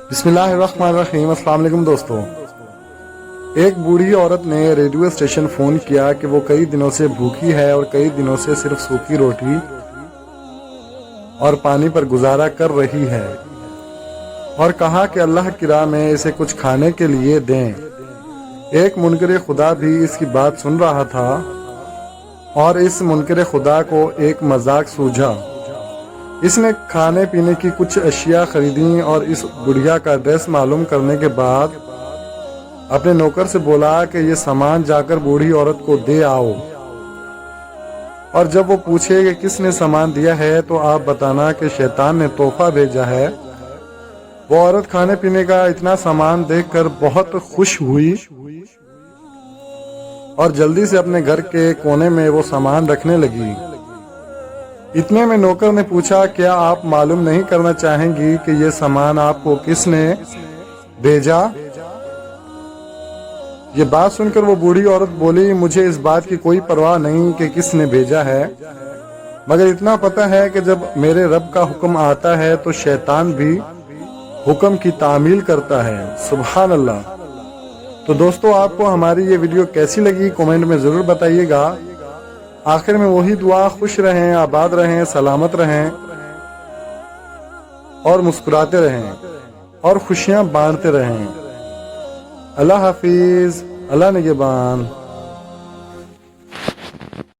बिस्मिल्लाहिर्रहमानिर्रहीम। अस्सलाम वालेकुम दोस्तों। एक बूढ़ी औरत ने रेडियो स्टेशन फ़ोन किया कि वो कई दिनों से भूखी है और कई दिनों से सिर्फ सूखी रोटी और पानी पर गुजारा कर रही है, और कहा कि अल्लाह की राह में इसे कुछ खाने के लिए दें। एक मुनकर खुदा भी इसकी बात सुन रहा था और इस मुनकर खुदा को एक मजाक सूझा। इसने खाने पीने की कुछ अशिया खरीदी और इस बुढ़िया का एड्रेस मालूम करने के बाद अपने नौकर से बोला कि ये सामान जाकर बूढ़ी औरत को दे आओ, और जब वो पूछे कि किसने सामान दिया है तो आप बताना कि शैतान ने तोहफा भेजा है। वो औरत खाने पीने का इतना सामान देखकर बहुत खुश हुई और जल्दी से अपने घर के कोने में वो सामान रखने लगी। इतने में नौकर ने पूछा, क्या आप मालूम नहीं करना चाहेंगी कि ये सामान आपको किसने भेजा? ये बात सुनकर वो बूढ़ी औरत बोली, मुझे इस बात की कोई परवाह नहीं कि किसने भेजा है, मगर इतना पता है कि जब मेरे रब का हुक्म आता है तो शैतान भी हुक्म की तामील करता है। सुभान अल्लाह। तो दोस्तों, आपको हमारी ये वीडियो कैसी लगी कमेंट में ज़रूर बताइएगा। आखिर में वही दुआ, खुश रहें, आबाद रहें, सलामत रहें और मुस्कुराते रहें और खुशियां बांटते रहें। अल्लाह हाफिज, अल्लाह निगहबान।